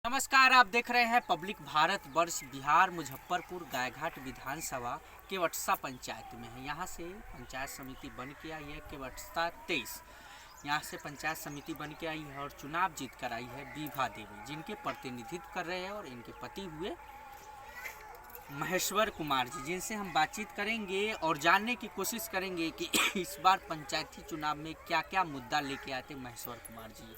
नमस्कार, आप देख रहे हैं पब्लिक भारत वर्ष बिहार मुजफ्फरपुर गायघाट विधानसभा केवटसा पंचायत में है। यहाँ से पंचायत समिति बन के आई है केवटसा 23। यहाँ से पंचायत समिति बन के आई है और चुनाव जीत कर आई है विभा देवी, जिनके प्रतिनिधित्व कर रहे हैं और इनके पति हुए महेश्वर कुमार जी, जिनसे हम बातचीत करेंगे और जानने की कोशिश करेंगे कि इस बार पंचायती चुनाव में क्या क्या मुद्दा लेके आते महेश्वर कुमार जी।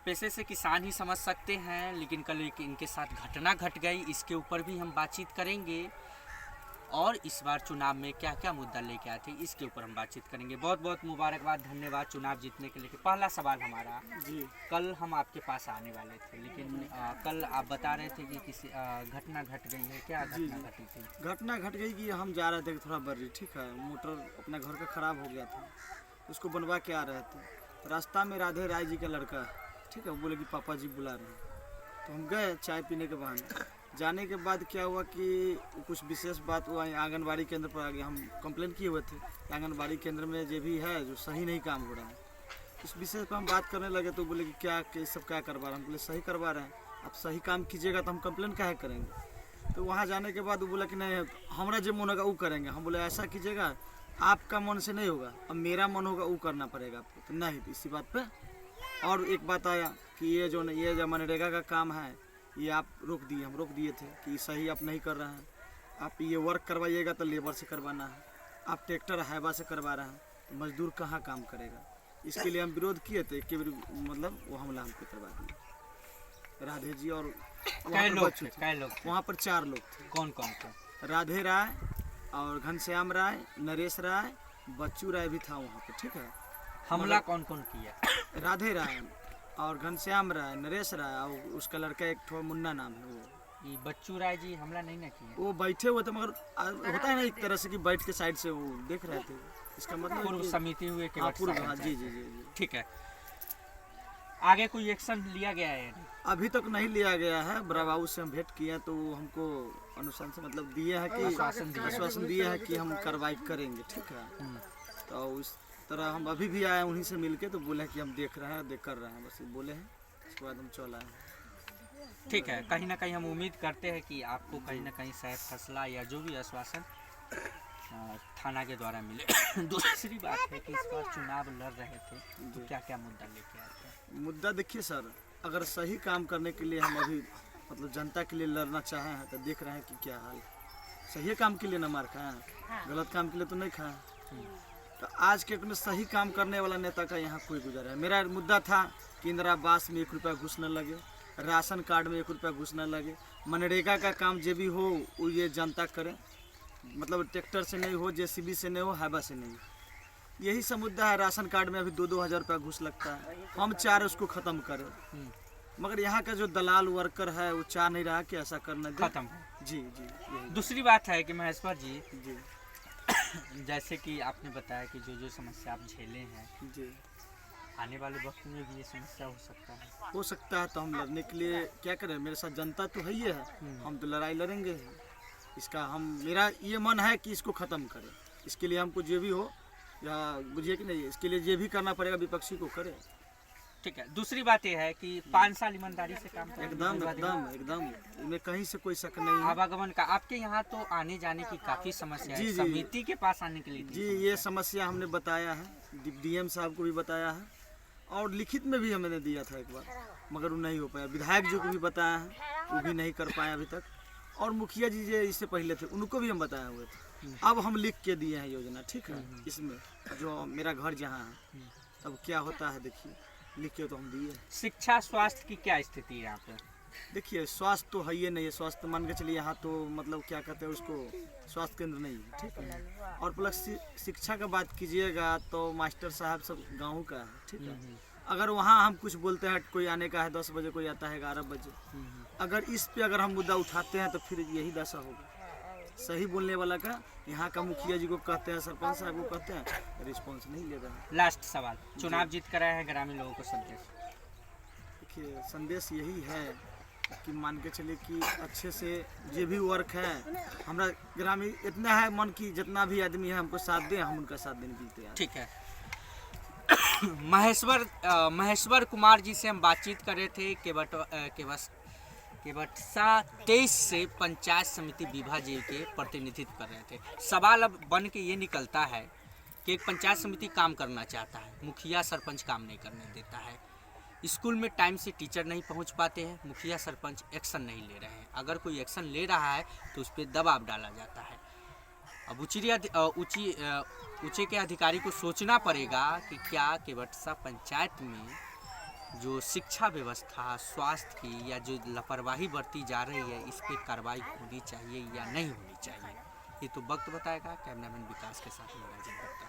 पैसे से किसान ही समझ सकते हैं, लेकिन कल इनके साथ घटना घट गई, इसके ऊपर भी हम बातचीत करेंगे और इस बार चुनाव में क्या क्या मुद्दा लेके आए थे इसके ऊपर हम बातचीत करेंगे। बहुत बहुत मुबारकबाद, धन्यवाद चुनाव जीतने के लिए। पहला सवाल हमारा जी, कल हम आपके पास आने वाले थे, लेकिन कल आप बता रहे थे कि किसी घटना घट गई है। क्या घटना घटी थी? घटना घट गई कि हम जा रहे थे थोड़ा बर्री, ठीक है, मोटर अपने घर का ख़राब हो गया था, उसको बनवा के आ रहे थे। रास्ता में राधे राय जी का लड़का, ठीक है, वो बोले कि पापा जी बुला रहे हैं, तो हम गए चाय पीने के बहाने। जाने के बाद क्या हुआ कि कुछ विशेष बात हुआ, आंगनबाड़ी केंद्र पर आ गया। हम कंप्लेंट किए हुए थे कि आंगनबाड़ी केंद्र में जो भी है जो सही नहीं काम हो रहा है, उस विषय पर हम बात करने लगे। तो बोले कि क्या सब क्या करवा रहे हैं? हम बोले सही करवा रहे हैं, आप सही काम कीजिएगा तो हम कंप्लेंट काहे करेंगे। तो वहाँ जाने के बाद वो बोला कि नहीं, हमारा जो मन होगा वो करेंगे। हम बोले ऐसा कीजिएगा, आपका मन से नहीं होगा, अब मेरा मन होगा वो करना पड़ेगा आपको। तो नहीं, इसी बात पर। और एक बात आया कि ये जो मनरेगा का काम है ये आप रोक दिए। हम रोक दिए थे कि सही आप नहीं कर रहे हैं, आप ये वर्क करवाइएगा तो लेबर से करवाना है, आप ट्रैक्टर हैवा से करवा रहे हैं, तो मजदूर कहाँ काम करेगा। इसके लिए हम विरोध किए थे कि मतलब वो हमला हमको करवा दिया। राधे जी और कै लोग वहाँ पर 4 लोग थे। कौन कौन थे? राधे राय और घनश्याम राय, नरेश राय, बच्चू राय भी था वहाँ पर, ठीक है। हमला कौन कौन किया? राधे राय और घनश्याम राय, नरेश राय और उसका लड़का एक ठो मुन्ना नाम है। वो ये बच्चू राय जी हमला नहीं ना किए? वो बैठे हुए थे, मगर होता है ना एक तरह से कि बैठ के साइड से वो देख रहे थे। इसका मतलब पूर्व समिति हुए के पूर्व, जी जी जी। ठीक है, आगे कोई एक्शन लिया गया है? अभी तक नहीं लिया गया है। बड़ा बाबू से हम भेंट किए तो हमको अनुशंसा मतलब दिए है कि आश्वासन दिए है कि हम कार्रवाई करेंगे, ठीक है। तो उस तरह हम अभी भी आए उन्हीं से मिलके, तो बोले कि हम देख रहे हैं, कर रहे हैं, बस बोले हैं। उसके बाद हम चल आए। ठीक है, कहीं ना कहीं हम उम्मीद करते हैं कि आपको कहीं ना कहीं शायद फैसला या जो भी आश्वासन थाना के द्वारा मिले। दूसरी बात है कि इस बार चुनाव लड़ रहे थे तो क्या क्या मुद्दा लेके आते हैं? मुद्दा देखिए सर, अगर सही काम करने के लिए हम अभी मतलब जनता के लिए लड़ना चाहे हैं तो देख रहे हैं कि क्या हाल। सही काम के लिए न मार खाए, गलत काम के लिए तो नहीं खाए। तो आज के डेट में सही काम करने वाला नेता का यहाँ कोई गुजर है। मेरा मुद्दा था कि इंदिरा आवास में 1 रुपया घुस न लगे, राशन कार्ड में 1 रुपया घुस न लगे, मनरेगा का काम जो भी हो वो ये जनता करे, मतलब ट्रैक्टर से नहीं हो, जेसीबी से नहीं हो, हैवा से नहीं। यही सब मुद्दा है। राशन कार्ड में अभी 2-2 हज़ार रुपया घुस लगता है, हम चाह रहे उसको ख़त्म करें, मगर यहाँ का जो दलाल वर्कर है वो चाह नहीं रहा कि ऐसा करना खत्म। जी जी। दूसरी बात है कि महेश्वर जी जी जैसे कि आपने बताया कि जो समस्या आप झेले हैं जी, आने वाले वक्त में भी ये समस्या हो सकता है। तो हम लड़ने के लिए क्या करें, मेरे साथ जनता तो है ही है, हम तो लड़ाई लड़ेंगे। इसका मेरा ये मन है कि इसको ख़त्म करें। इसके लिए हमको जो भी हो, या बुझिए कि नहीं, इसके लिए जो भी करना पड़ेगा विपक्षी को करे। ठीक है, दूसरी बात यह है कि 5 साल ईमानदारी से काम करें। एकदम इनमें कहीं से कोई शक नहीं। आवागमन का आपके यहाँ तो आने जाने की काफ़ी समस्या है, समिति के पास आने के लिए जी ये समस्या हमने बताया है, डीएम साहब को भी बताया है और लिखित में भी हमने दिया था एक बार, मगर वो नहीं हो पाया। विधायक जी को भी बताया है, वो भी नहीं कर पाए अभी तक। और मुखिया जी जो इससे पहले थे उनको भी हम बताए हुए थे। अब हम लिख के दिए हैं योजना, ठीक है। इसमें जो मेरा घर जहाँ है, अब क्या होता है देखिए, लिख के तो हम दिए। शिक्षा स्वास्थ्य की क्या स्थिति है यहाँ पे? देखिए स्वास्थ्य तो है ही नहीं है। स्वास्थ्य मान के चलिए यहाँ तो मतलब क्या कहते हैं उसको, स्वास्थ्य केंद्र नहीं है, ठीक है। और प्लस शिक्षा का बात कीजिएगा तो मास्टर साहब सब गाँव का है, ठीक है। अगर वहाँ हम कुछ बोलते हैं, कोई आने का है 10 बजे, कोई आता है 11 बजे, अगर इस पे अगर हम मुद्दा उठाते हैं तो फिर यही दशा होगा। सही बोलने वाला का यहाँ का मुखिया जी को कहते हैं, सरपंच साहब को कहते हैं, रिस्पॉन्स नहीं ले रहा है। लास्ट सवाल, चुनाव जीत कर आए हैं, ग्रामीण लोगों को संदेश? देखिए संदेश यही है कि मान के चले कि अच्छे से जो भी वर्क है, हमारा ग्रामीण इतना है मन की जितना भी आदमी है हमको साथ दे, हम उनका साथ देने के लिए तैयार। ठीक है। महेश्वर कुमार जी से हम बातचीत कर रहे थे केवटसा 23 से पंचायत समिति बीभा जी के प्रतिनिधित्व कर रहे थे। सवाल अब बन के ये निकलता है कि एक पंचायत समिति काम करना चाहता है, मुखिया सरपंच काम नहीं करने देता है, स्कूल में टाइम से टीचर नहीं पहुंच पाते हैं, मुखिया सरपंच एक्शन नहीं ले रहे हैं, अगर कोई एक्शन ले रहा है तो उस पर दबाव डाला जाता है। अब ऊंचे के अधिकारी को सोचना पड़ेगा कि क्या केवटसा पंचायत में जो शिक्षा व्यवस्था, स्वास्थ्य की या जो लापरवाही बरती जा रही है, इस पर कार्रवाई होनी चाहिए या नहीं होनी चाहिए। ये तो वक्त बताएगा। कैमरामैन विकास के साथ मेरा जगदत्ता।